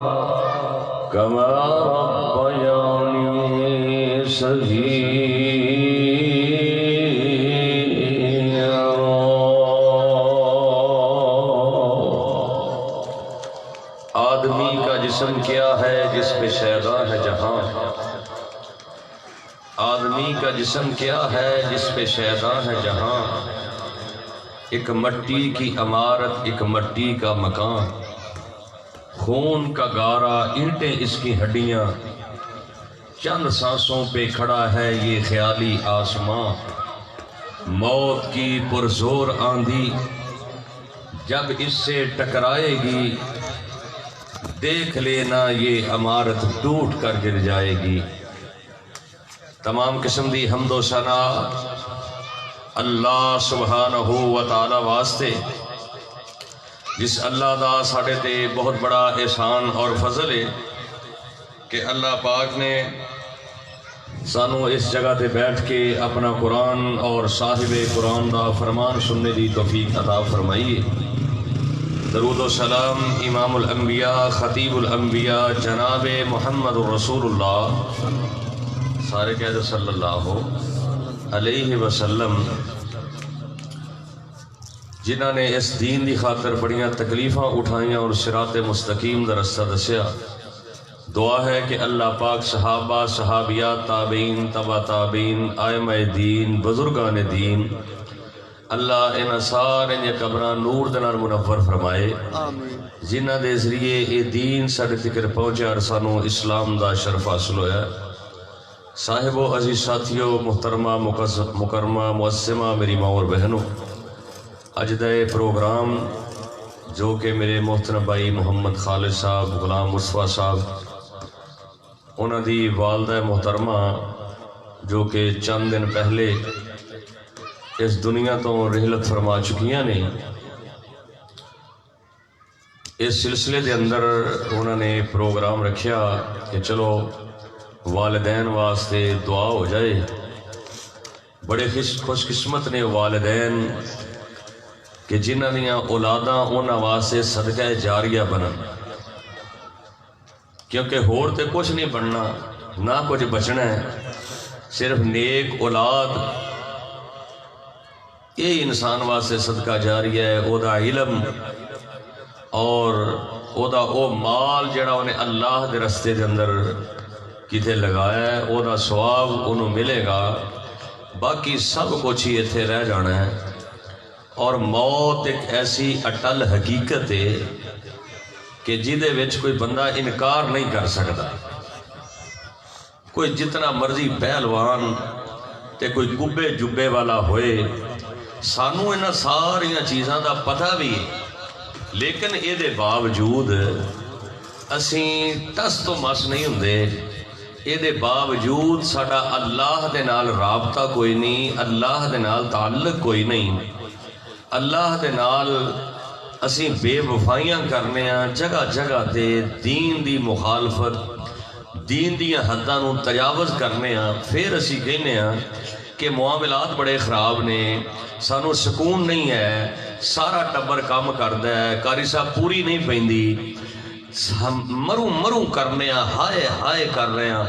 كما ربياني صغيرا آدمی کا جسم کیا ہے جس پہ شیدا ہے جہاں، آدمی کا جسم کیا ہے جس پہ شیدا ہے جہاں، ایک مٹی کی عمارت ایک مٹی کا مکان، خون کا گارا اینٹیں اس کی ہڈیاں، چند سانسوں پہ کھڑا ہے یہ خیالی آسماں، موت کی پرزور آندھی جب اس سے ٹکرائے گی، دیکھ لینا یہ عمارت ٹوٹ کر گر جائے گی۔ تمام قسم دی حمد و ثنا اللہ سبحانہ و تعالی واسطے، جس اللہ دا ساڑھے تے بہت بڑا احسان اور فضل ہے کہ اللہ پاک نے سانو اس جگہ تے بیٹھ کے اپنا قرآن اور صاحب قرآن دا فرمان سننے دی توفیق عطا فرمائیے۔ درود و سلام امام الانبیاء خطیب الانبیاء جناب محمد رسول اللہ سارے کہہ دو صلی اللہ علیہ وسلم، جنہاں نے اس دین دی خاطر بڑیاں تکلیفاں اٹھائیاں اور صراط مستقیم دا رستہ دسیا۔ دعا ہے کہ اللہ پاک صحابہ صحابیات تابعین تبع تابعین ائمہ دین بزرگان دین اللہ انہاں سارے نے قبراں نور دے نال منور فرمائے، جنہاں دے ذریعے اے دین ساڈے تک پہنچیا اور سانو اسلام دا شرف حاصل ہویا۔ صاحب و عزیز ساتھیو، محترمہ مکرمہ معصمہ میری ماں اور بہنوں، اج دا پروگرام جو کہ میرے محترم بھائی محمد خالد صاحب غلام مصطفیٰ صاحب انہاں دی والدہ محترمہ جو کہ چند دن پہلے اس دنیا تو رحلت فرما چکیاں نے، اس سلسلے دے اندر انہوں نے پروگرام رکھیا کہ چلو والدین واسطے دعا ہو جائے۔ بڑے خوش قسمت نے والدین کہ جنہاں دیاں اولاداں انہاں واسطے صدقہ جاریہ بنن، کیونکہ ہور تے کچھ نہیں بننا نہ کچھ بچنا ہے، صرف نیک اولاد یہ انسان واسطے صدقہ جاریہ ہے۔ او دا علم اور او دا او مال جڑا انہیں اللہ دے رستے دے اندر کتے لگایا ہے، او دا ثواب انہوں ملے گا، باقی سب کچھ ہی اتھے رہ جانا ہے۔ اور موت ایک ایسی اٹل حقیقت ہے کہ جدے وچ کوئی بندہ انکار نہیں کر سکتا، کوئی جتنا مرضی پہلوان تے کوئی گبے جبے والا ہوئے، سانو انہاں ساریاں چیزاں دا پتہ بھی ہے، لیکن اے دے باوجود اسیں تس تو مس نہیں ہوندے، اے دے باوجود ساڈا اللہ دے نال رابطہ کوئی نہیں، اللہ دے نال تعلق کوئی نہیں، اللہ دے نال اسیں بے وفائیاں کرنے ہیں، جگہ جگہ تے دین دی مخالفت دین دیاں حداں نوں تجاوز کرنے ہیں، پھر اسی کہنے ہیں کہ معاملات بڑے خراب نے، سانو سکون نہیں ہے، سارا ٹبر کام کردا ہے، کاری صاحب پوری نہیں پیندی، ہم مروں مروں کرنے ہیں، ہائے ہائے کر رہے ہیں۔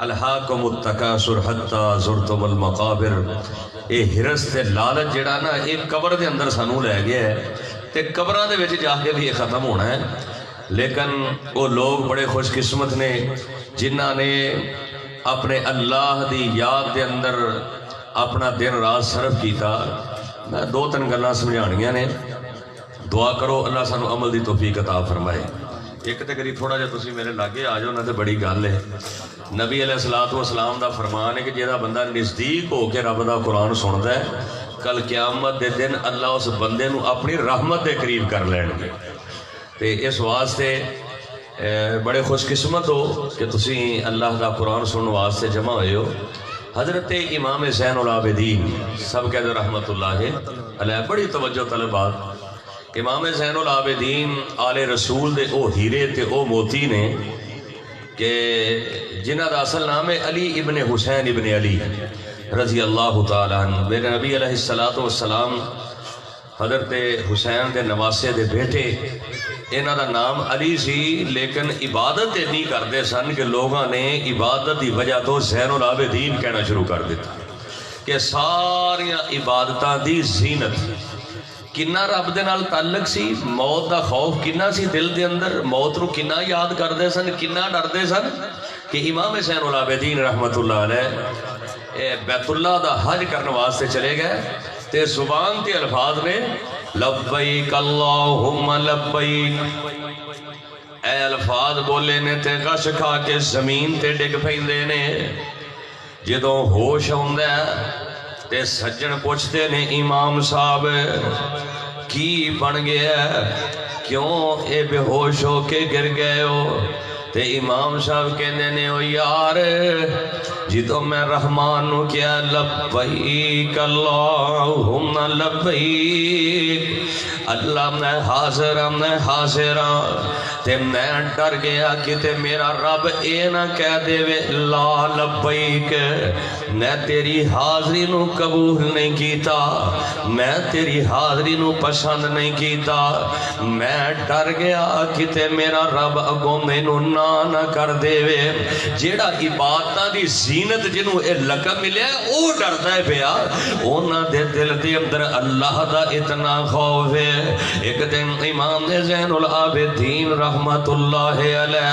الہاکم التکاثر حتی زرتم المقابر، اے ہرس تے لالچ جڑا نا ایک قبر دے اندر سانو لے گیا ہے تے قبراں دے وچ جا کے بھی یہ ختم ہونا ہے۔ لیکن وہ لوگ بڑے خوش قسمت نے جنہاں نے اپنے اللہ دی یاد دے اندر اپنا دن رات صرف کیتا۔ میں دو تین گلاں سمجھانیاں نے، دعا کرو اللہ سانو عمل دی توفیق عطا فرمائے۔ ایک تے کری تھوڑا جا تسی میرے لاگے آ جاؤ نہ تے بڑی گل ہے۔ نبی علیہ السلام دا فرمان ہے کہ جیڑا بندہ نزدیک ہو کے رب دا قرآن سندا ہے، کل قیامت دے دن اللہ اس بندے نو اپنی رحمت دے قریب کر لین گے۔ تے اس واسطے بڑے خوش قسمت ہو کہ تسی اللہ دا قرآن سنن واسطے جمع ہوئے ہو۔ حضرت امام زین العابدین سب کہہ دو رحمت اللہ علیہ، بڑی توجہ طلبات، امام زین العابدین آل رسول دے او ہیرے تے او موتی نے کہ جنہ دا اصل نام ہے علی ابن حسین ابن علی رضی اللہ تعالیٰ عنہ۔ میرے نبی علیہ السلام حضرت حسین دے نواسے دے بیٹے انہاں دا نام علی سی، لیکن عبادت نہیں کرتے سن کہ لوگاں نے عبادت دی وجہ تو زین العابدین کہنا شروع کر دیتا کہ ساریاں عبادتاں دی زینت۔ کنا رب دے نال تعلق سی، موت دا خوف کنا سی دل دے اندر، موت نو کنا یاد کرتے سن، کنا ڈردے سن کہ امام زین العابدین رحمت اللہ علیہ بیت اللہ دا حج کرنے واسطے چلے گئے تے زبان تے الفاظ نے لبیک اللہم لبیک، اے الفاظ بولے نے تے غش کھا کے زمین تے ڈگ پیندے نے۔ جدوں ہوش ہوندا تے سجن پوچھتے نے امام صاحب کی بن گیا، کیوں اے بے ہوش ہو کے گر گئے ہو؟ تے امام صاحب کہندے نے او یار جدوں میں رحمان نو کیا لبیک اللہم لبیک، اللہ میں حاضر تے میں ڈر گیا کہ تے میرا رب اے نہ کہہ دے وے لا لبیک، میں تیری حاضری نو قبول نہیں کیتا، میں تیری حاضری نو پسند نہیں کیتا، میں ڈر گیا کہ تے میرا رب اگوں مینوں نہ کر دے وے۔ جیڑا عبادتاں دی زینت جنوں اے لقب ملیا او ڈردا ہے پیا، انہاں دے دل دے اندر اللہ دا اتنا خوف ہے۔ ایک دن امام زین العابدین رحمت اللہ علیہ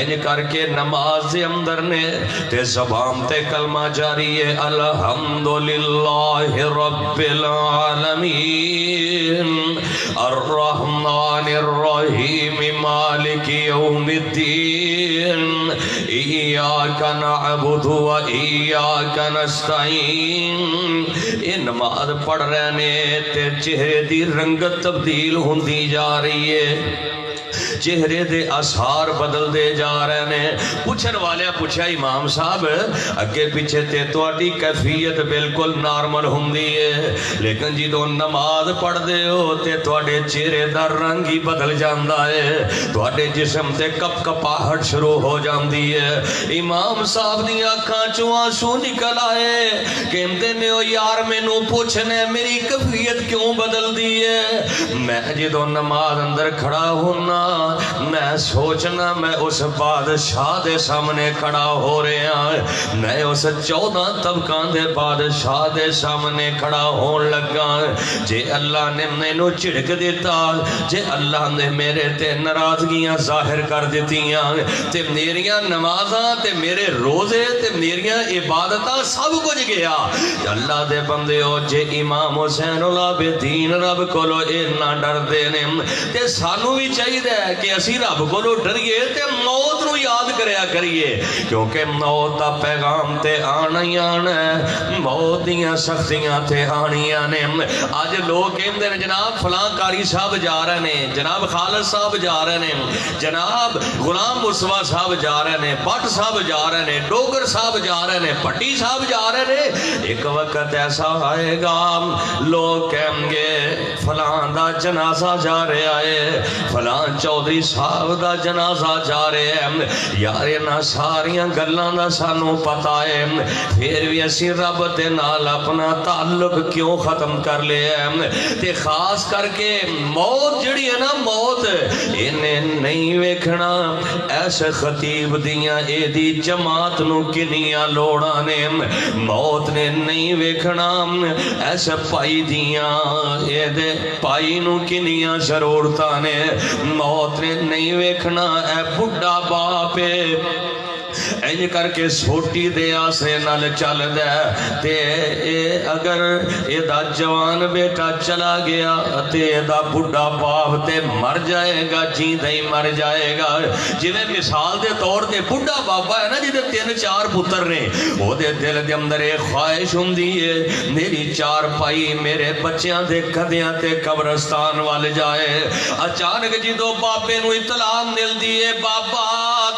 انج کر کے نماز دے اندر نے تے زبان تے کلمہ جاری ہے الحمدللہ رب العالمین الرحمن الرحیم مالک یوم الدین ایاک نعبد و ایاک نستعین۔ یہ نماز پڑھ رہے نے تے چہرے دی رنگت تبدیل ہوندی جا رہی ہے، چہرے دے آثار بدل دے جا رہے نے۔ پوچھن والے پوچھا امام صاحب اگے پیچھے تے تواڈی کیفیت بالکل نارمل ہوندی ہے، لیکن جدوں نماز پڑھ دے ہو تے تواڈے چہرے دا رنگ ہی بدل جاندا ہے، تواڈے جسم تے کپ کپاہٹ شروع ہو جاندی ہے۔ امام صاحب دی اکھاں چوں آنسو نکل آئے، کہندے نے او یار مینوں پوچھنے میری کیفیت کیوں بدل دی ہے؟ میں جدوں نماز اندر کھڑا ہونا میں سوچنا میں اس بادشاہ دے سامنے کھڑا ہو رہا ہوں، میں اس 14 طبقاں دے بادشاہ دے سامنے کھڑا ہون لگا۔ جے اللہ نے مینوں جھڑک دیتا، جے اللہ نے میرے تے ناراضگیاں ظاہر کر دیتیاں تے میریاں نمازاں تے میرے روزے تے میریاں عبادتاں سب کچھ گیا۔ اللہ دے بندے ہو جے امام حسین العابدین رب کولو اتنا ڈردے نے تے سانوں بھی چاہیے کہ اسی رب کو ڈریے تے موت نو یاد کریا کریے، کیونکہ موت دا پیغام تے آنا ہی آنا ہے، موت دیاں سختیاں تے آنیاں نے۔ آج لوگ کہندے نے جناب فلاں قاری صاحب جا رہے نے، جناب خالد صاحب جا رہے نے، جناب غلام مصطفیٰ صاحب جا رہے نے، بٹ صاحب جا رہے نے، ڈوگر صاحب جا رہے نے، پٹی صاحب جا رہے نے۔ ایک وقت ایسا آئے گا لوگ کہیں گے فلاں دا جنازہ جا رہا ہے، فلاں چودھری صاحب دا جنازہ جا رہے ہیں، یار انہاں ساریاں گلاں دا سانوں پتہ ہے، پھر بھی اسی رب دے نال اپنا تعلق کیوں ختم کر لیا ہے؟ تے خاص کر کے موت جڑی ہے نا، موت انہیں نہیں ویکھنا ایسے خطیب دیاں اے دی جماعت نو کنیاں لوڑاں نے، موت نے نہیں ویکھنا ایسے پائی دیاں اے دے پائی نو کنیاں ضرورتاں نے، موت نے نہیں ویکھنا اے بڑھا باپ انج کر کے سوٹی دے آسے نال چل دے تے اگر اے دا جوان بیٹا چلا گیا تے اے دا بڑھا باپ تے مر جائے گا، جیندے ہی مر جائے گا۔ جویں مثال دے طور تے بڑھا بابا ہے نا جدے 3-4 پتر نے، او دے دل دے اندر ایک خواہش ہوندی ہے میری 4 پائی میرے بچیاں دے کدیاں تے قبرستان وال جائے۔ اچانک جدوں بابے نو اطلاع ملدی ہے بابا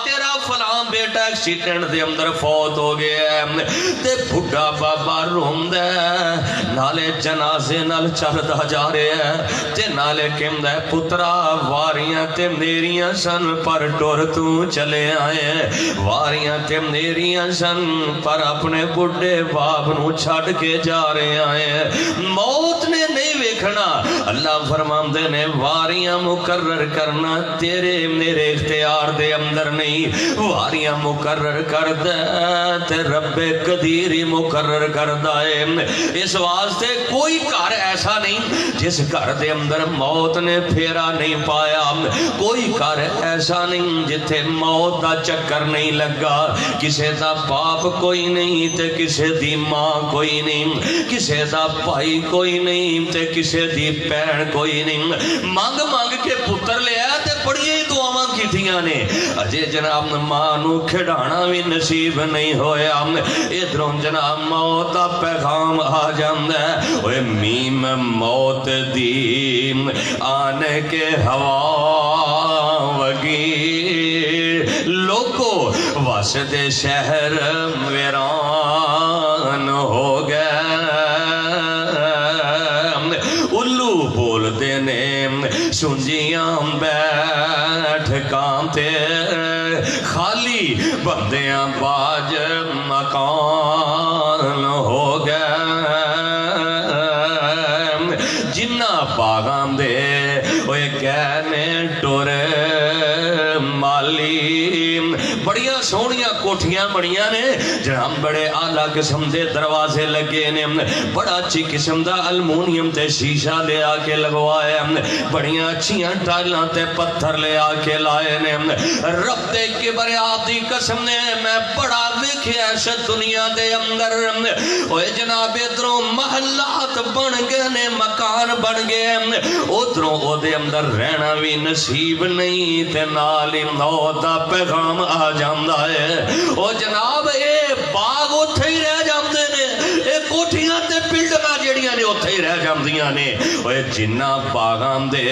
تیرا فلاں بیٹا ایکسیڈنٹ دے اندر فوت ہو گیا ہے، تے بڑھا بابا روندا ہے، نالے جنازے نال چلدا جا رہا ہے تے نالے کہندا ہے پترا واریاں تے میریاں سن پر ٹر تو چلے آئے، واریاں تے میریاں سن پر اپنے بڑھے باپ نو چھڈ کے جا رہے آئے۔ موت نے نہیں ویکھنا اللہ فرماندے نے واریاں مقرر کرنا تیرے میرے اختیار دے اندر نہیں، واریاں مقرر کر دے تے رب قدیر ہی مقرر کر دائے۔ اس واسطے کوئی گھر ایسا نہیں جس گھر دے اندر موت نے پھیرا نہیں پایا، کوئی گھر ایسا نہیں جتھے موت دا چکر نہیں لگا، کسے دا باپ کوئی نہیں تے کسے دی ماں کوئی نہیں، کسے دا بھائی کوئی نہیں تے کسے دی بہن کوئی نہیں، مانگ مانگ کے پتر لیا تے بڑی ہی دعاواں کیتیاں نے، اجے جناب ماں نو کھڑانا بھی نصیب نہیں ہویا، ادھروں جناب موت دا پیغام آ جاندا ہے، اوے میم موت دی آن کے ہوا وگی، لوگو واسطے شہر ویران ہو گئے، الو بولتے نے سنجیاں بیٹھ کانتے، خالی بندیاں باج مکان ہو گئے، جنہ باغاں دے اوے کہنے ٹورے مالی، بڑیاں سونیاں کوٹھیاں بڑیاں نے جناب، بڑے اعلیٰ قسم دے دروازے لگے نے، بڑا اچھی قسم دا المونیم تے شیشہ لے آ کے لگوائے، بڑیاں اچھیاں ٹائلاں تے پتھر لے آ کے لائے نے، رب دے کبریات دی قسم نے میں بڑا ویکھیا اس دنیا دے اندر، اوے جناب ادھروں محلات بن گئے نے، مکان بن گئے، ادھروں او دے اندر رہنا بھی نصیب نہیں تے نال ہی موت دا پیغام آ جاندا ہے، او جناب اے باغ اوتھے ہی رہ جاندے نے، اے کوٹھیاں تے بلڈنگاں جڑیاں نے اوتھے ہی رہ جاندیاں نے، اوے جنہ باغاں دے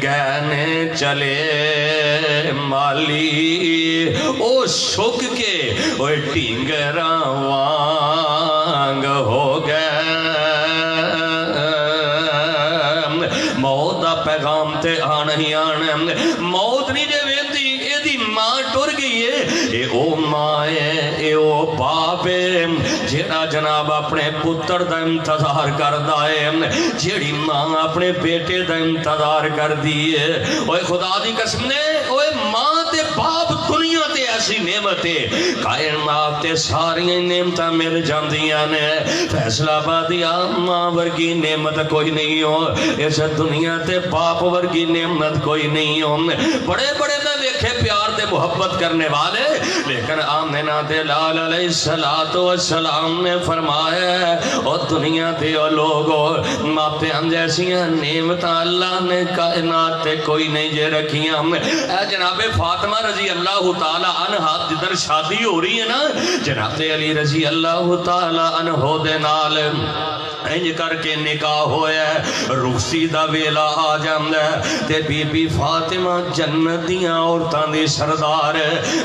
گہنے چلے مالی، او سک کے اوے ٹینگراں وانگ ہو گئے، موت دا پیغام تے آنا ہی آنا، موت نہیں جے ویندی اے دی ماں ٹر گئی ہے، اے او ماں ہے اے او باپ ہے جیڑا جناب اپنے پتر دا انتظار کردہ ہے، جیڑی ماں اپنے بیٹے دا انتظار کر دیئے، اوے خدا دی قسم نے اوے ماں تے باپ دنیا تے ایسی نعمت ہے، کائنات تے ساری نعمتاں مل جاندیاں نے، فیصلہ آبادیاں ماں ورگی نعمت کوئی نہیں ہو، اس دنیا تے باپ ورگی نعمت کوئی نہیں ہو، بڑے بڑے میں دیکھے پیار تے محبت کرنے والے، لیکن آمنہ تے لال علیہ السلام نے فرمایا او دنیا تے او لوگو ماپیاں جیسیاں نعمتاں اللہ نے کائنات تے کوئی نہیں جے رکھیاں، اے جناب فاطمہ رضی اللہ تعالی عنہ جدھر شادی ہو رہی ہے نا، جناب علی رضی اللہ تعالی عنہ دے نال انج کر کے نکاح ہویا ہے، رخصتی دا ویلا آ جاندا ہے تے بی بی فاطمہ جنت دیاں عورتاں دی سردار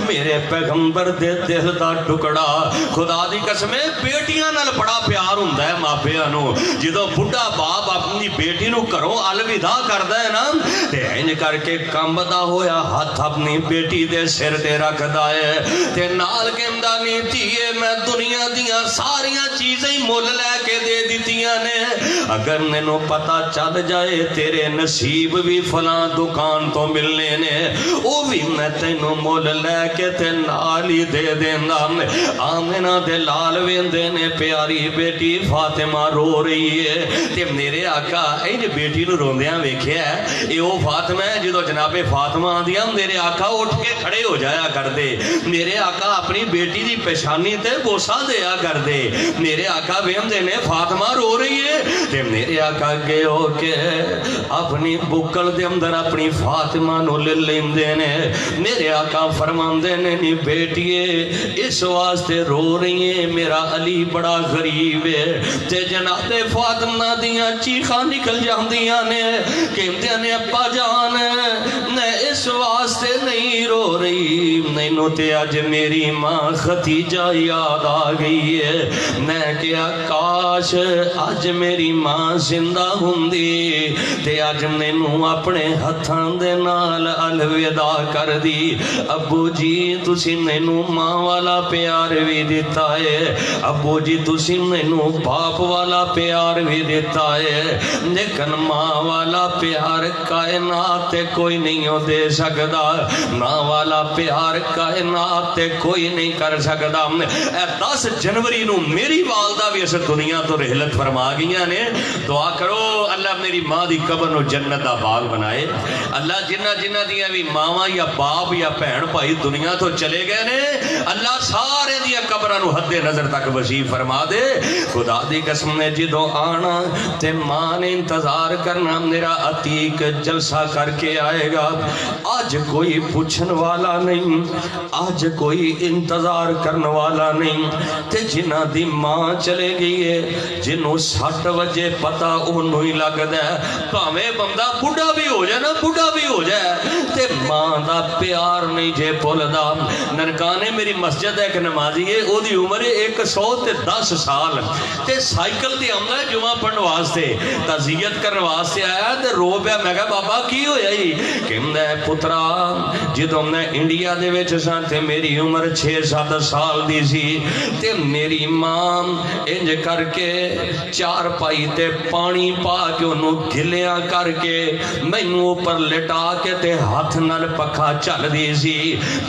میرے پیغمبر دے دل دا ٹکڑا، خدا دی قسم بیٹیاں نال بڑا پیار ہوندا ہے ماپیاں نو، جدوں بڈھا باپ اپنی بیٹی نو گھروں الوداع کردا ہے نا تے انج کر کے کمبدا ہویا ہاتھ اپنی بیٹی دے سر تے رکھدا ہے تے نال کہندا نہیں دھیے میں دنیا دیاں ساریاں چیزیں مول لے کے دے دیتیاں نے، اگر مینوں پتہ چل جائے تیرے نصیب بھی فلاں دکان تو ملنے نے او بھی میں تینوں مول لے کے تے نال ہی دے دیندا۔ آمنہ دے لال ویندے نے پیاری بیٹی فاطمہ رو رہی ہے تے میرے آقا انج بیٹی نو روندیاں ویکھیا ہے، اے او فاطمہ ہے جدوں جناب فاطمہ آندیاں میرے آقا اٹھ کے کھڑے ہو جایا کر دے، میرے آقا اپنی بیٹی دی پیشانی تے بوسہ دیا کر دے، میرے آقا ویندے نے فاطمہ رو رہی ہے تے میرے آقا گئے ہو کے اپنی بکل دے اندر اپنی فاطمہ نو لے لیندے نے، میرے آقا فرماندے نے نی بیٹیے اس واسطے رو رہی ہیں میرا علی بڑا غریب ہے تے جناب فاطمہ دیاں چیخاں نکل جاندیاں نے، کہندے نے ابا جان میں اس واسطے نہیں رو رو رہی نینو تے اج میری ماں ختیجہ یاد آ گئی ہے میں کیا کاش اج میری ماں زندہ ہوندی تے اج مینوں اپنے ہتھاں دے نال الوداع کر دی ابو جی تسی مینوں ماں والا پیار بھی دیتا ہے ابو جی تسی مینوں باپ والا پیار بھی دیتا ہے لیکن ماں والا پیار کائنات تے کوئی نہیں ہو دے سکدا ماں والا پیار کائنات تے کوئی نہیں کر سکدا اے 10 جنوری نو میری والدہ بھی اس دنیا تو رحلت فرما گئیاں نے دعا کرو اللہ میری ماں دی قبر نو جنت دا باغ بنائے اللہ جنہ جنہ دیاں بھی ماواں یا باپ یا بہن بھائی دنیا تو چلے گئے نے اللہ سارے دیا قبراں نو حد نظر تک وسیع فرما دے خدا دی قسم نے جدو آنا تے ماں نے انتظار کرنا میرا عتیق جلسہ کر کے آئے گا آج کوئی پوچھن والا نہیں آج کوئی انتظار کرنے والا نہیں تے جنہ دی ماں چلے گئی ہے جنہوں 60 وجے پتا انہوں ہی لگ دے پاویں بندہ بڑھا بھی ہو جائے نا بڑھا بھی ہو جائے تے ماں دا پیار نہیں جے پھولدا ننکانے میری مسجد ہے ایک نمازی ہے او دی عمر 110 سال تے سائیکل تے آندا ہے جمعہ پڑھن واسطے تعزیت کرن واسطے آیا تے رو پیا میں کہا بابا کی ہویا ہی کہندا ہے پترا جدوں میں انڈیا دے وچ ساں تے میری عمر 6-7 سال دی سی تے میری ماں انج کر کے چار پائی تے پانی پا کے انہوں گھلیاں کر کے مینوں اوپر لٹا کے تے ہاتھ نال پکھا چل دی سی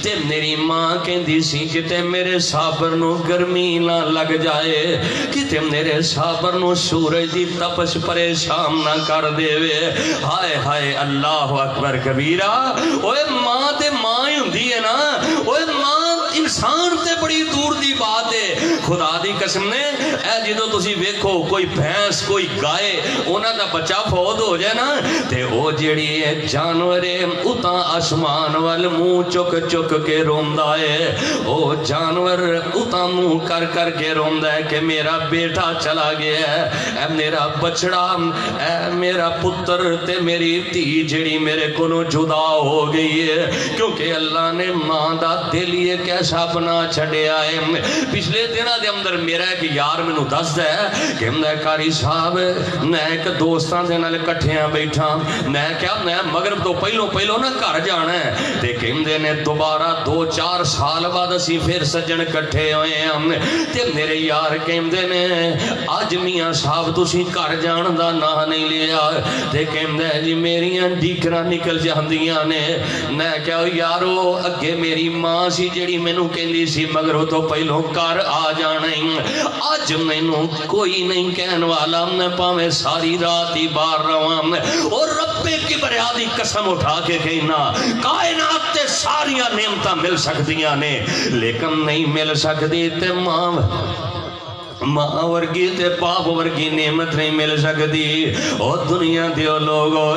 تے میری ماں کہندی سی کہ میرے صابر نو گرمی نہ لگ جائے کہ میرے صابر نو سورج دی تپش پریشان نہ کر دے وے ہائے ہائے اللہ اکبر کبیرہ اوے ماں تے ماں ہی ہوندی ہے نا اوے ماں انسان تے بڑی دور دی بات ہے خدا دی قسم نے اے جدو تسی ویکھو کوئی بھینس کوئی گائے انہاں دا بچہ فوت ہو جائے نا تے او جیڑی ہے جانور اتاں آسمان وال منہ چک چک کے روندا ہے او جانور اتاں منہ کر کر کے روندا ہے کہ میرا بیٹا چلا گیا ہے اے میرا بچڑا اے میرا پتر تے میری دھی جیڑی میرے کولوں جدا ہو گئی ہے کیونکہ اللہ نے ماں دا دل یہ کیسا بنا چھڑیا ہے پچھلے دنوں دے اندر میرا ایک یار مینوں دسدا ہے کہ میں قاری صاحب میں ایک دوستاں دے نال اکٹھیاں بیٹھا میں کیا میں مغرب تو پہلو نا گھر جانا ہے تے کہندے نے دوبارہ 2-4 سال بعد اسی پھر سجن اکٹھے ہوئے ہم تے میرے یار کہندے نے اج میاں صاحب تسی گھر جان دا نام نہیں لیا تے کہندا ہے جی میریاں ڈیکراں نکل جاندیاں نے میں کیا یارو اگے میری ماں سی جیڑی مینوں کہندی سی مگر تو پہلو گھر آ جانا اج مینوں کوئی نہیں کہن والا میں پاویں ساری رات ہی باہر رواں اور رب کبریا دی قسم اٹھا کے کہنا کائنات تے ساریاں نعمتاں مل سکدیاں نے لیکن نہیں مل سکدی تے ماں ورگی تے باپ ورگی نعمت نہیں مل سکتی او دنیا دیو لوگو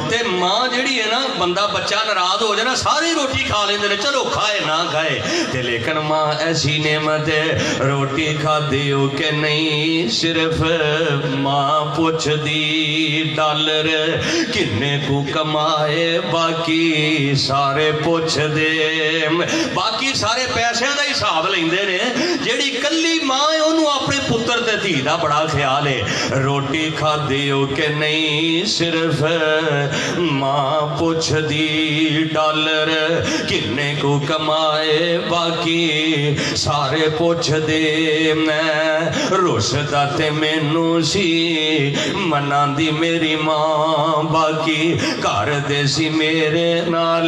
تے ماں جڑی ہے نا بندہ بچہ ناراض ہو جائے نا ساری روٹی کھا لیندے نے چلو کھائے نہ کھائے تے لیکن ماں ایسی نعمت ہے روٹی کھا دیو کہ نہیں صرف ماں پوچھ دی ڈالر کنے کو کمائے باقی سارے پوچھ دے باقی سارے پیسے دا حساب لیندے نے جیڑی کلی ماں ہے انہوں اپنے پتر تے دھی دا بڑا خیال ہے روٹی کھا دیو کہ نہیں صرف ماں پوچھ دی ڈالر کنے کو کمائے باقی سارے پوچھ دے میں روشدہ تے مینوں سی منان دی میری ماں باقی کار دے سی میرے نال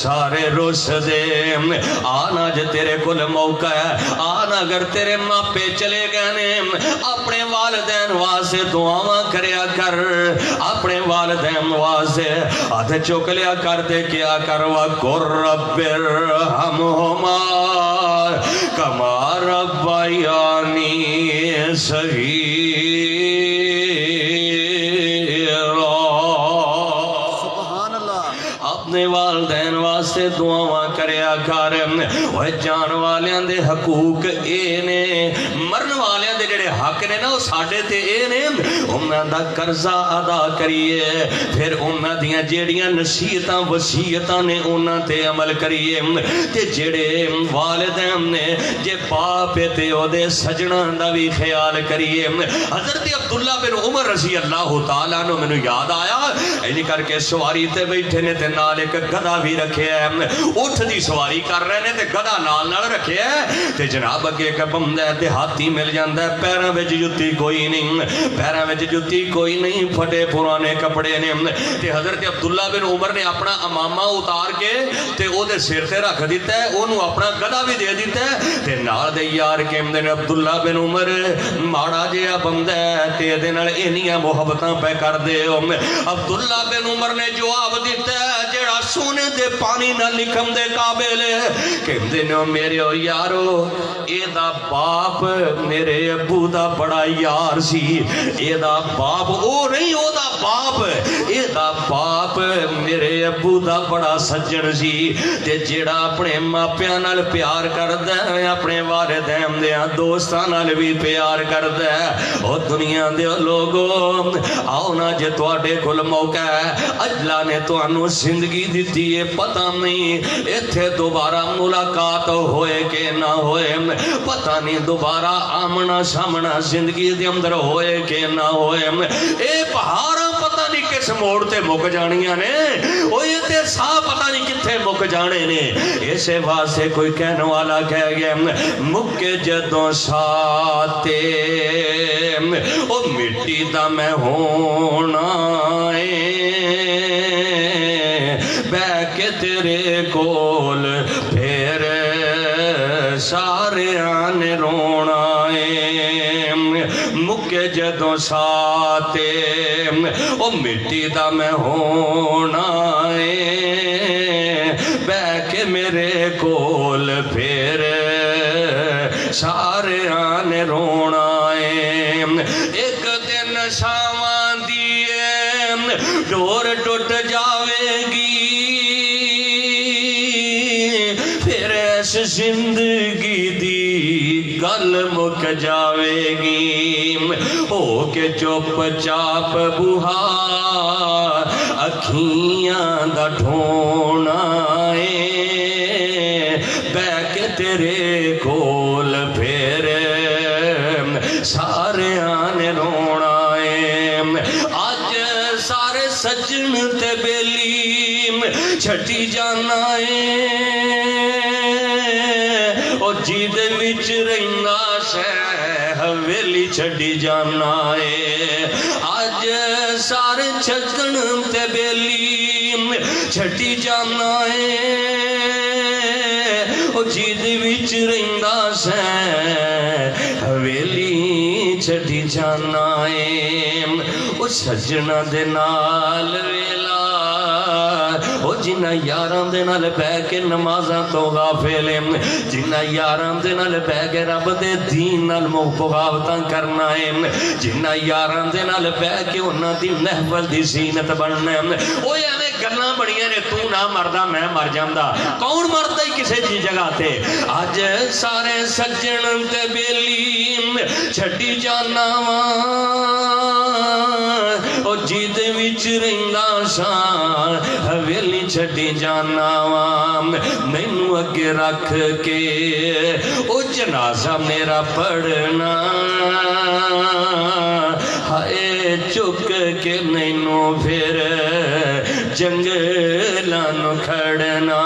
سارے روش دے آنا جو تیرے کل موقع ہے آنا اگر تیرے ماں پہ چلے گئے اپنے والدین واسے دعاواں کریا کر اپنے والدین واسے ہاتھ چک لیا کر دے کیا کر وَقُلْ رَبِّ ارْحَمْهُمَا كَمَا رَبَّيَانِي صَغِيرًا اپنے والدین واسے دعاواں کریا کر اوے جان والیاں دے حقوق اے نے مرن والیاں دے جڑے حق نے نا وہ ساڈے تے اے نے انہاں دا قرضہ ادا کریے پھر انہاں دیاں جیڑیاں نصیحتاں وصیتاں نے انہاں تے عمل کریے تے جڑے والدین نے جے باپ تے او دے سجناں دا بھی خیال کریے حضرت عبداللہ بن عمر رضی اللہ تعالیٰ عنہ میں یاد آیا اینی کر کے سواری تے بیٹھے نے تے نال ایک گدھا بھی رکھے ہے اٹھ دی سواری کر رہے نے تے گدھا نال رکھے ہے تے جناب اگے ایک بندہ ہے دیہاتی مل جاندا ہے پیراں وچ جُتی کوئی نہیں پیراں وچ جُتی کوئی نہیں پھٹے پرانے کپڑے نے تے حضرت عبداللہ بن عمر نے اپنا امامہ اتار کے تے او دے سر تے رکھ دیتا ہے اونوں اپنا گدھا بھی دے دیتا ہے تے نال دے یار کہندے نے عبداللہ بن عمر ماڑا جہا بندہ ہے تے دے نال انیاں محبتاں پہ کر دے عبداللہ بن عمر نے جواب دیتا ہے جڑا سونے دے پانی نہ لکھن دے قابل ہے کہندے نے میرے یارو اے دا باپ میرے ابو دا بڑا یار سی اے دا باپ او نہیں او دا باپ اے دا باپ میرے ابو دا بڑا سجن سی تے جڑا اپنے ماپیاں نال پیار کردا ہے اپنے والدین دے دوستاں نال بھی پیار کردا ہے او دنیا دے لوگو آؤ نا جے تواڈے کول موقع ہے اللہ نے تانوں زندگی دتی ہے پتہ نہیں ایتھے دوبارہ ملاقات ہوئے کہ نہ ہوئے پتہ نہیں دوبارہ آمنا سامنا زندگی دے اندر ہوئے کہ نہ ہوئے اے پہاڑاں پتہ نہیں کس موڑ تے مک جانیاں نے او یہ تے ساہ پتہ نہیں کتھے مک جانے نے اسے واسطے کوئی کہنے والا کہہ گیا مکے جدوں ساتے او مٹی دا میں ہونا بہ کے تیرے کول پھر سارے آنے رونا مکے جدوں ساتے او مٹی دا میں ہونا بہ کے میرے کول پھر سارے آنے رونا ایک دن شاواں دیے ڈور ٹوٹ جاوے گی پھر اس زندگی دی گل مک جاوے گی ہو کے چپ چاپ بوہا اکھیاں دا ڈھونا بہ کے تیرے کول پھر سارے آنے رونا آج سارے سجن تے بیلی چھٹی جانا او جید وچ رہنا شہ حویلی چھٹی جانا آج سارے سجن تے بیلی چھٹی جانا او جید وچ رہنا شہ حویلی چھٹی جانا او سجنہ دے نال ویلا او جنہ یاران دے نال بہ کے نمازاں تو غافل جنہ یاران دے نال بہ کے رب دے دین نال مغاوتاں کرنا ہے جنہ یاران دے نال بہ کے انہاں دی محفل دی زینت بننا ہے او ایویں گلاں بڑیاں نے تو نہ مردا میں مر جاندا کون مردا ہی کسے دی جگہ تے اج سارے سجن تے بیلی چھڈی جانا او جید وچ رہندا ساں حویلی چھڈی جانا مینوں اگے رکھ کے او جنازہ میرا پڑھنا ہائے چک کے مینوں پھر جنگلاں نو کھڑنا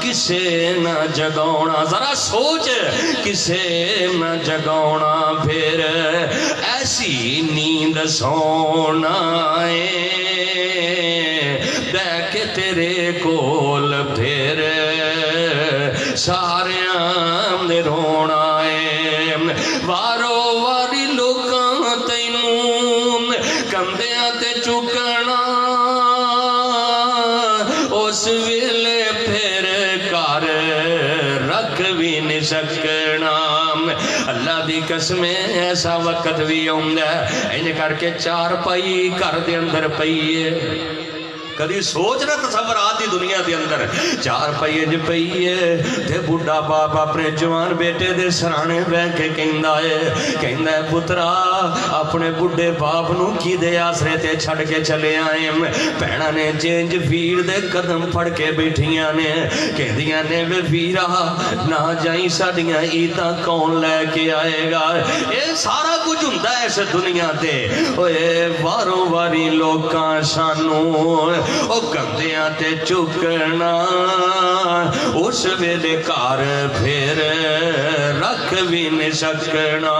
کسے نہ جگاونا ذرا سوچ کسے نہ جگاونا پھر ایسی نیند سونا بہ کے تیرے کول پھر ساریاں دے رونا وارو واری لوکاں تینوں کندیاں تے چکنا اس ویلے پھر کر رکھ بھی نہیں سکنا اللہ دی قسم ایسا وقت بھی آندا ہے این کر کے چار پائی گھر دے اندر پئیے کدی سوچ نہ تصورات دی دنیا دے اندر چار پئیے ج پئیے تے بڈھا باپ اپنے جوان بیٹے دے سرانے بہ کے کہندا ہے پترا اپنے بڈھے باپ نو کی دے آسرے تے چھڑ کے چلے آئے بھیڑا نے چینج ویر دے قدم پھڑ کے بیٹھیاں نے کہندیاں نے وے ویرا نہ جائیں ساڈیاں عیداں کون لے کے آئے گا اے سارا کچھ ہوندا ہے اس دنیا تے اوئے واروں واری لوکاں سانوں او گندیاں تے چکنا اس ویلے کار پھر رکھ بھی نہیں سکنا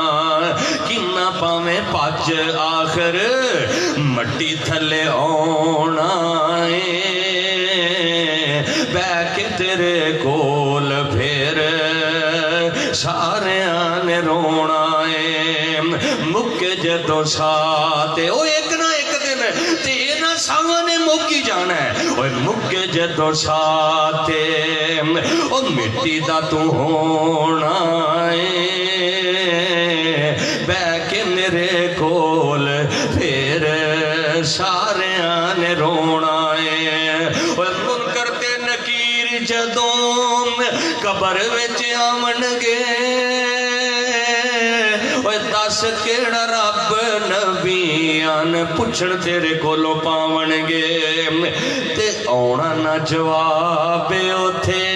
کنا پاویں پچ آخر مٹی تھلے آنا بہ کے تیرے کول پھر سارے نے رونا مک جدو ساتے او ایک نہ ایک دن تینا سامنے مکی جانا ہے او مک جدو ساتے او مٹی دا تو ہونا بہ کے میرے کول پھر سارے نے رونا او منکر تے نکیر جدوں قبر وچ آون گے دس کیڑا رب نبیان پوچھن تیرے کولو پاون گے تے آنا نہ جواب اوتھے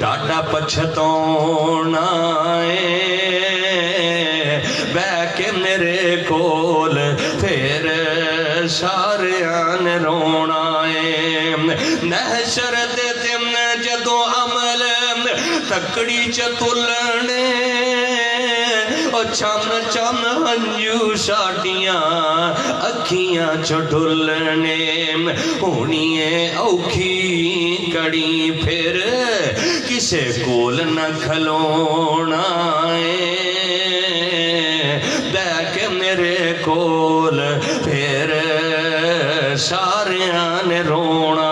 ڈاڈا پچھتاونا بہ کے میرے کول پھر ساریاں نے رونا محشر دے دن جدوں عمل تکڑی چتلنے چم چم ہنجو ساڈیاں اکھیاں چڈلنے ہونی اوکھی کڑی پھر کسے کول نہ کھلونا بہ کے میرے کول پھر ساریاں نے رونا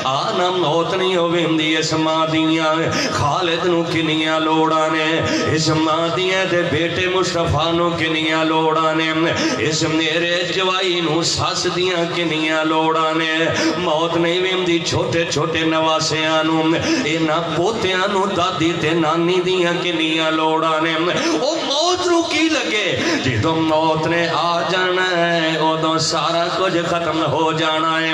آنا موت نہیں ہوندی اس ماں دیاں خالد نو کنیاں لوڑاں نے اس ماں دیاں تے بیٹے مصطفیٰ نو کنیاں لوڑاں نے اس میرے جوائی نو ساس دیاں کنیاں لوڑاں نے موت نہیں ہوندی چھوٹے چھوٹے نواسیاں نو اینا پوتیاں نو دادی تے نانی دیاں کنیاں لوڑاں نے او موت نو کی لگے جدوں موت نے آ جانا ہے ادوں سارا کچھ ختم ہو جانا ہے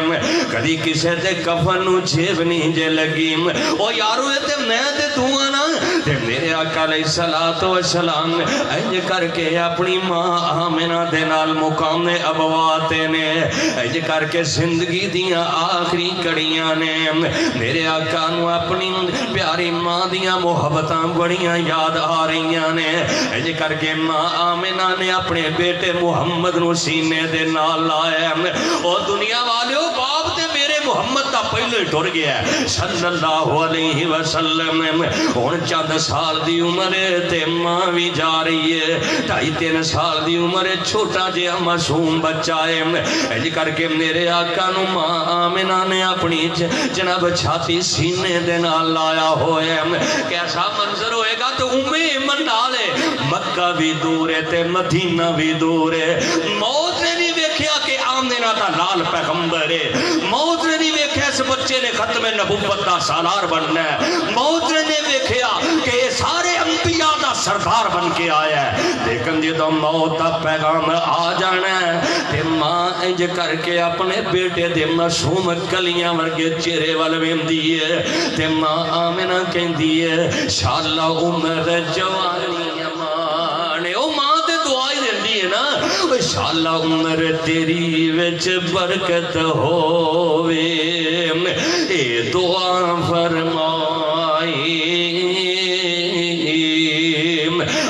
کدی کسے تے کفن نو جیب نہیں جے لگی او یارو تے میں تے تو آنا تے میرے آقا علیہ السلام انج کر کے اپنی ماں آمنہ دے نال مقام ابواتے نے انج کر کے زندگی دیاں آخری کڑیاں نے میرے آقا نو اپنی پیاری ماں دیاں محبتاں بڑیاں یاد آ رہیاں نے انج کر کے ماں آمنہ نے اپنے بیٹے محمد نو سینے دے نال لایا او دنیا والیو باپ تے میرے محمد دا پہلے ٹر گیا ہے صلی اللہ علیہ وسلم ہن چند سال دی عمر تے ماں بھی جا رہی ہے 2.5-3 سال دی عمر چھوٹا جہا معصوم بچہ ہے انج کر کے میرے آقا نو ماں آمنہ نے اپنی جناب چھاتی سینے دے نال لایا ہوئے کیسا منظر ہوئے گا تو ایمن نالے مکہ بھی دور ہے تے مدینہ بھی دور ہے موت نے نہیں دیکھیا کہ آمنہ دا لال پیغمبر ہے موت نے نہیں دیکھیا اس بچے نے ختم نبوت دا سالار بننا ہے موت نے نہیں دیکھیا کہ سارے انبیاء دا سردار بن کے آیا ہے لیکن جدوں موت دا پیغام آ جانا ہے تے ماں انج کر کے اپنے بیٹے دے معصوم کلیاں ورگے چہرے ول ویندی ہے تے ماں آمنہ کہندی ہے شاءاللہ عمر جوانی امانے او ماں تے دعا ہی دیندی ہے نا شاءاللہ عمر تیری وچ برکت ہووے اے دعا فرمائی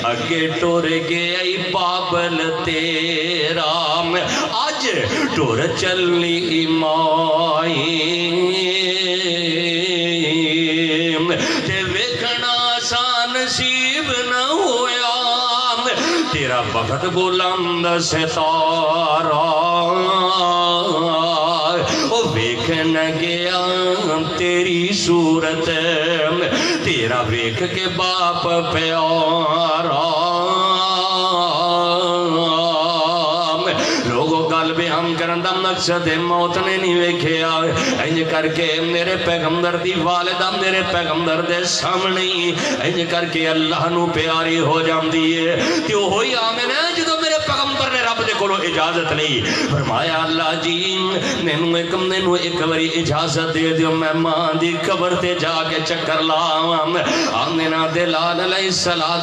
اگے ٹور گیا بابل تیرا اج ٹور چلی مائی تے ویکھنا آسان نصیب نہ ہویا تیرا بخت بلند ستارہ او ویکھن گیا تیری صورت تیرا ویکھ کے باپ پیارا لوگوں گل بیان کرن دا مقصد موت نے نہیں ویکھیا انج کر کے میرے پیغمبر دی والدہ میرے پیغمبر دے سامنے انج کر کے اللہ نو پیاری ہو جاندی ہے تے وہی آمن ہے جدوں میرے پیغمبر نے رب دے کولوں اجازت لئی فرمایا اللہ جی مینوں ایک باری اجازت دے دیو میں ماں دی قبر تے جا کے چکر لاواں آمنہ دے لال علیہ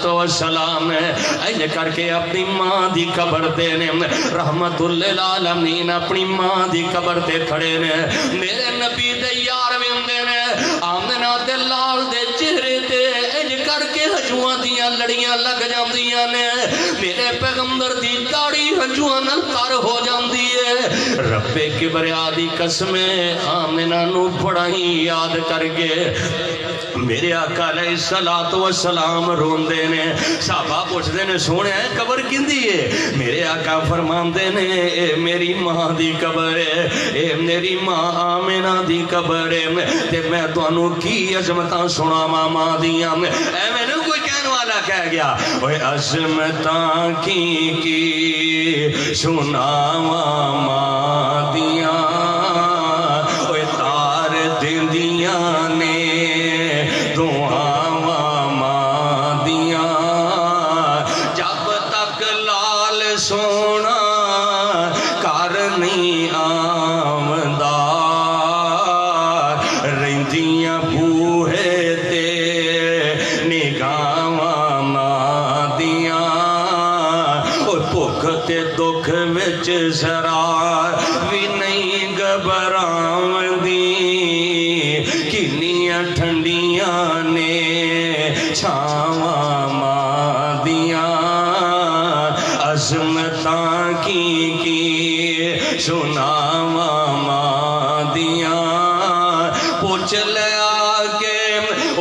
السلام انج کر کے اپنی ماں دی قبر تے نے رحمت للعالمین اپنی ماں دی قبر تے کھڑے نے میرے نبی دے یار ویندے نے آمنہ دے لال دے چہرے تے انج کر کے ہجواں دیاں لڑیاں لگ جاندیاں نے میرے پیغمبر دی داڑھی ہجواں نال تر ہو جاندی ہے رب کبریا دی قسم آمنہ نو بڑا ہی یاد کر کے میرے آقا علیہ السلام روندے نے صحابہ پوچھتے نے سونے قبر کندی ہے میرے آقا فرماندے نے اے میری ماں دی قبر ہے اے میری ماں آمنہ دی قبر ہے تے میں تانوں کی عظمتاں سناواں ماں دیاں اے میں نے کوئی کہنے والا کہہ گیا اوے عظمتاں کی سناواں ماں دیاں اوے تار دیندیاں نے دعاواں ماں دیاں جب تک لال سونا کر نہیں آمدا رہندیاں بوہے تے نگاہاں ماں دیاں او بھوک تے دکھ وچ ذرا وی نہیں گھبراوندی کنیاں ٹھنڈیاں نے چھاواں ماں دیاں عظمتاں کی سناواں ماں دیاں پوچھ لیا کہ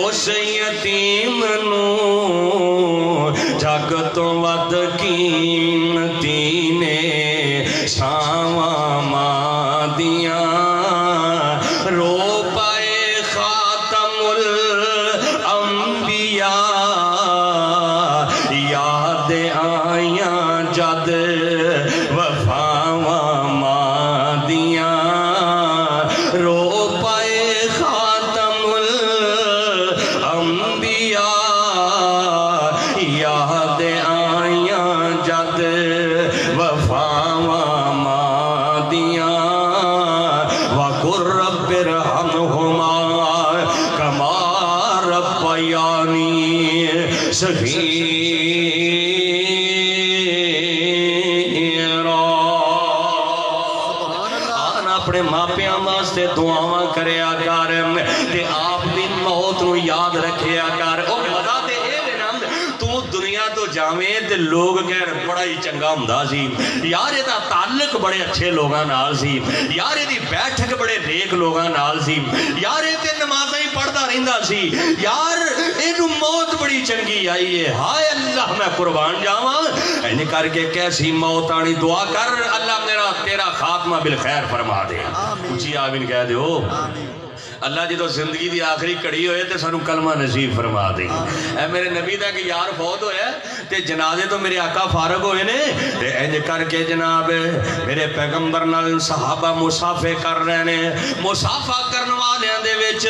اس یتیم نو جگ تو ود قیمتی نے چھاواں ماں دیاں رو پائے خاتم الانبیاء یاد آیاں جد وفاواں ماں دیاں رو پائے خاتم الانبیاء یاد آیاں جد وفاواں ماں دیاں وَقُلْ رَبِّ ارْحَمْهُمَا كَمَا رَبَّيَانِي صَغِيرًا اپنے ماپیاں واسطے دعاواں کریا کر تے آپ دی موت نو یاد رکھیا کر او مزہ تے اے نا تو دنیا تو جاویں تے لوگ کہن بڑا ہی چنگا ہوندا سی یار اے دا تعلق بڑے اچھے لوگاں نال سی یار اے دی بیٹھک بڑے نیک لوگاں نال سی یار اے تے نمازاں ہی پڑھدا رہندا سی یار اینو موت بڑی چنگی آئی ہے ہائے اللہ میں قربان جاواں این کر کے کیسی موت آنی دعا کر اللہ میرا تیرا خاتمہ بالخیر فرما دے اونچی آمین کہہ دیو اللہ جدو زندگی دی آخری کڑی ہوئے تے سانو کلمہ نصیب فرما دیں اے میرے نبی دا کہ یار فوت ہوئے تے جنازے تو میرے آقا فارغ ہوئے نے تے انج کر کے جناب میرے پیغمبر نال صحابہ مصافے کر رہے نے مصافہ کرن والیاں دے وچ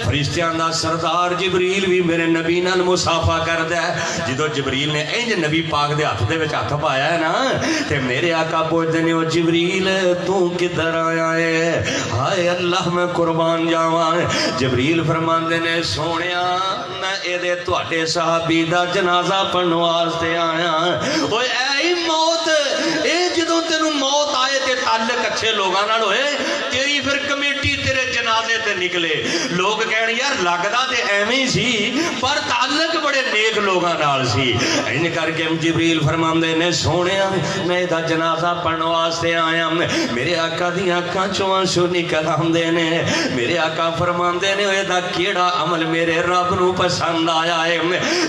فرشتیاں دا سردار جبریل بھی میرے نبی نال مصافہ کردا ہے جدو جبریل نے انج نبی پاک دے ہاتھ دے وچ ہاتھ پایا ہے نا تے میرے آقا پوچھدے نے او جبریل تو کدھر آیا ہے ہائے اللہ میں قربان جاواں جبریل فرماندے نے سونیا میں اے دے تواڈے صحابی دا جنازہ پڑھن واسطے آیا اوے اے موت اے جدوں تینوں موت آئے تے تعلق اچھے لوگاں نال ہوئے تیری پھر کمیٹی تیرے جنازے تے نکلے لوگ کہن یار لگدا تے ایویں سی پر تعلق بڑے نیک لوگاں نال سی ان کر کے جبریل فرماندے نے سونیا میں دا جنازہ پڑھن واسطے آیا میرے آقا دی اکھاں چوں آنسو نکل آندے نے میرے آقا فرماندے نے اے دا کیڑا عمل میرے رب نو پسند آیا ہے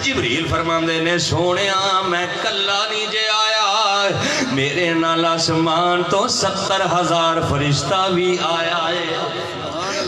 جبریل فرماندے نے سونیا میں کلا نہیں جے آیا میرے نال آسمان تو 70,000 فرشتہ بھی آیا ہے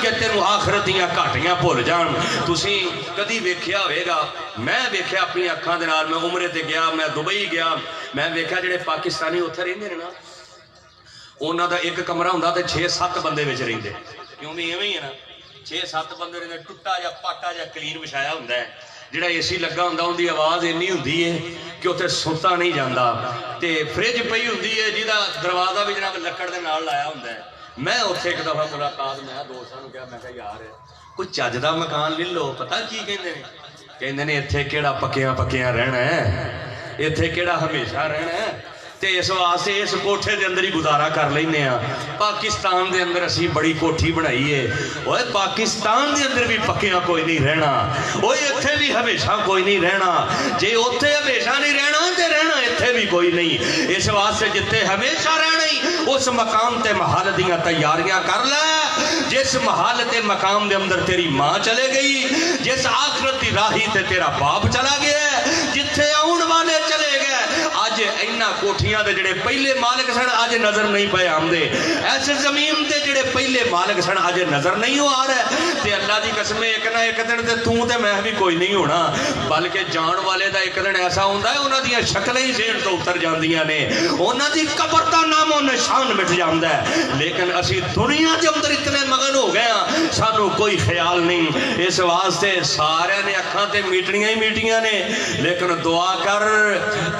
کہ تینوں آخرت دیاں گھاٹیاں بھول جان۔ تسی کدی ویکھیا ہوئے گا، میں ویکھیا اپنی اکھاں دے نال، میں عمرے تے گیا، میں دبئی گیا، میں ویکھیا جڑے پاکستانی اتھے رہندے نے نا، انہاں دا ایک کمرہ ہوندا تے 6-7 بندے وچ رہندے، کیوں بھی ایویں ہی ہے نا، 6-7 بندے رہندے، ٹٹا جا پاٹا جا کلین وچھایا ہوندا ہے، جڑا اے سی لگا ہوندا اون دی آواز اینی ہوندی ہے کہ اتنے ستا نہیں جاتا، تے فریج پئی ہوندی ہے جہاں دروازہ بھی جناب لکڑ دے نال لایا ہوندا ہے۔ میں اتنے ایک دفعہ ملاقات میں دوستوں کو کہا، میں کہا یار کوئی چج دا مکان لے لو، پتہ کی کہندے نے اتنے کیڑا پکیاں پکیاں رہنا ہے، اتنے کیڑا ہمیشہ رہنا ہے، تے اس واسطے اس کوٹھے دے اندر ہی گزارا کر لینے ہاں۔ پاکستان دے اندر اسی بڑی کوٹھی بنائی ہے، اوے پاکستان دے اندر بھی پکیاں کوئی نہیں رہنا، اوے اتھے بھی ہمیشہ کوئی نہیں رہنا، جے اتھے ہمیشہ نہیں رہنا تے رہنا اتھے بھی کوئی نہیں۔ اس واسطے جتے ہمیشہ رہنا ہی اس مقام تے محل دیاں تیاریاں کر لے، جس محل تے مقام دے اندر تیری ماں چلے گئی، جس آخرت دی راہی تے تیرا باپ چلا گیا، جتھے آن والے چلے گئے، آج اینا کوٹھیاں دے جڑے پہلے مالک سن آج نظر نہیں پہ آمدے، ایسے زمین دے جڑے پہلے مالک سن آج نظر نہیں ہو آ رہا ہے، تے اللہ دی قسم ایک نہ ایک دن تے توں تے میں بھی کوئی نہیں ہونا، بلکہ جان والے دا ایک دن ایسا ہوندہ ہے انہاں دیاں شکلیں ہی ذہن تو اتر جاندیاں نے، انہاں دی قبر دا نام و نشان مٹ جاندہ ہے، لیکن اسی دنیا دے اندر اتنے مگن ہو گئے ہیں سانو کوئی خیال نہیں۔ اس واسطے سارے نے اکھاں تے میٹنیاں ہی میٹیاں نے، لیکن دعا کر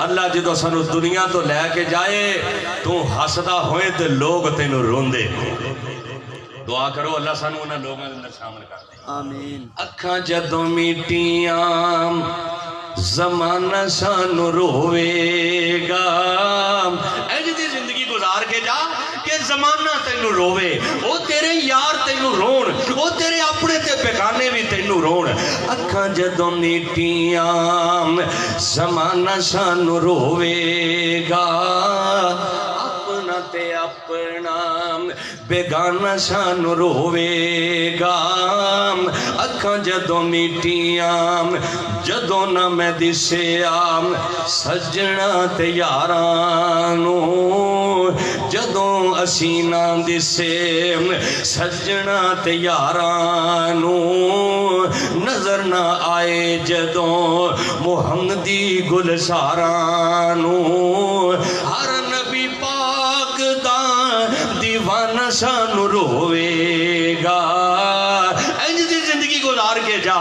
اللہ جدو سانو دنیا تو لے کے جائے تو ہسدا ہوئے تے لوگ تینوں روندے، دعا کرو اللہ سانو انہاں لوگوں کے اندر شامل کر دے، آمین۔ اکھاں جدو میٹیاں زمانہ سانو روے گا، ایج دی زندگی گزار کے جا کہ زمانہ تینوں روے، او تیرے یار تینوں رون، او تیرے اپنے تے بیگانے بھی تینوں رون۔ اکھاں جدوں میٹیاں زمانہ سانو روے گا، اپنا تے اپنا بیگانہ سانو روے گا، اکھاں جدوں میٹیاں جدوں نہ میں دسیا سجنا تے یارانو، جدوں اسی نہ دسے سجنا تے یارانو، نظر نہ آئے جدوں محمدی گلزارانو، ہر نبی پاک دا دیوانہ سانو روے گا، انج دی زندگی گزار کے جا۔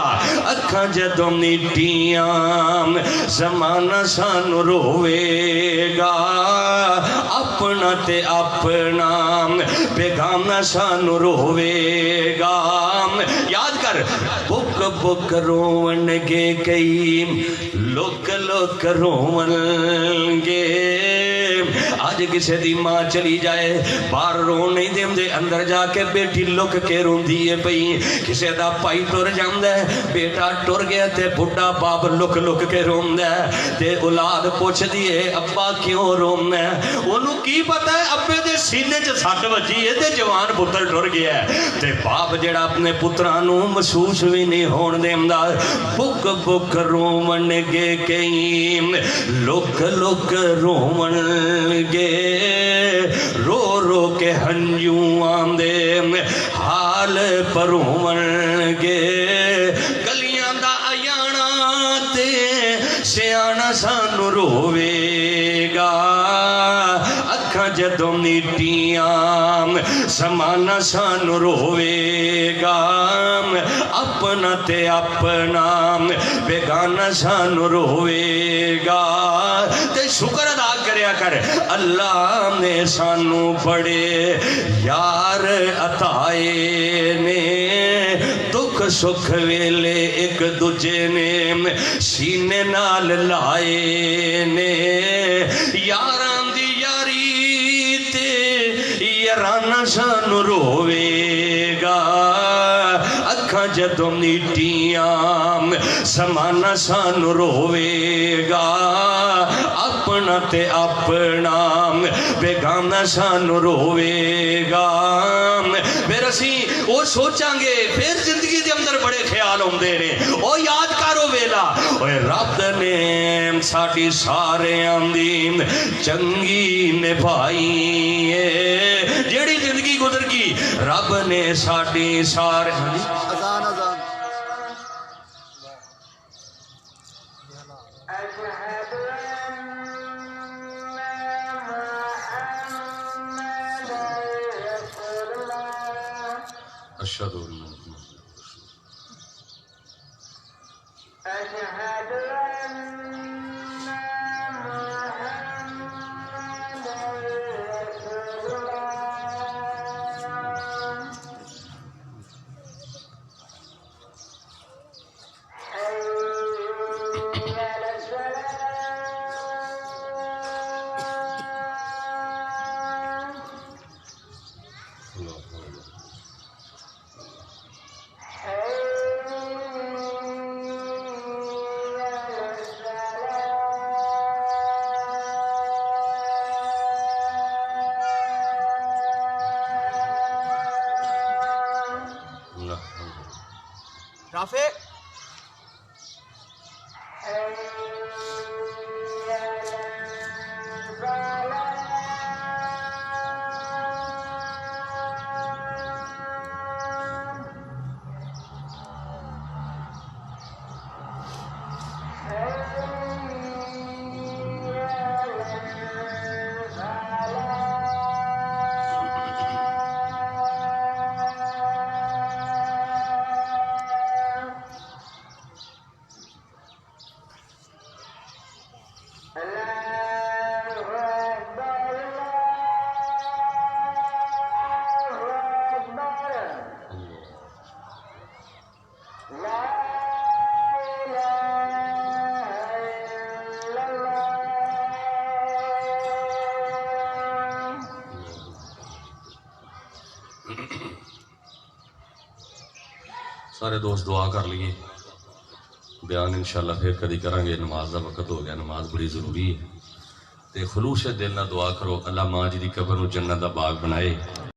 اکھاں جدوں میٹیاں زمانہ سانو روے گا، اپنا تے اپنا بیگانہ سانو روے گا۔ یاد کر بک بک رون گے کئی لوک لوک رون گے، آج کسے دی ماں چلی جائے باہر رون نہیں دیں دے، اندر جا کے بیٹی لک کے رون دیئے پئی، کسے دا پائی ٹر جاندہ ہے بیٹا ٹر گیا تے بڑھا باپ لک لک کے رون دے، تے اولاد پوچھ دیئے ابا کیوں رون دے، انہوں کی پتہ ہے ابے دے سینے چ سٹ وجی ہے تے جوان پتر ٹر گیا ہے، تے باپ جڑا اپنے پترانوں محسوس بھی نہیں ہون دیندہ، بک بک رون گے کئی لک لک رون گے، رو رو کے ہنجوں آندے حال پر رون گے، گلیاں دا ایانا تے سیانا سانو روے گا، اکھاں جدوں میٹیاں زمانہ سانو روے گا، اپنا تے اپنا بیگانہ سانو روے گا، تے شکر ادا کریا کر اللہ نے سانو بڑے یار عطائے نے، دکھ سکھ ویلے ایک دوجے نے سینے نال لائے نے، یاران دی یاری تے یارانہ سانو روے گا، اکھاں جدوں میٹیاں زمانہ سانو روے گا، اپنا تے اپنا بیگانہ سانو روے گا، پھر اسی وہ سوچاں گے، پھر زندگی دے اندر بڑے خیال ہوندے نے، او یاد کرو ویلا اوے رب نے ساڈی سارے آندی چنگی نبھائی ہے، جیڑی زندگی زندگی گزر گئی رب نے ساڈی سارے اذان اذان اشہد ان محمد رافع سارے دوست دعا کر لیے بیان انشاءاللہ پھر کدی کریں گے نماز دا وقت ہو گیا نماز بڑی ضروری ہے تے خلوص دل نہ دعا کرو اللہ ماں جی دی قبر نو جنت دا باغ بنائے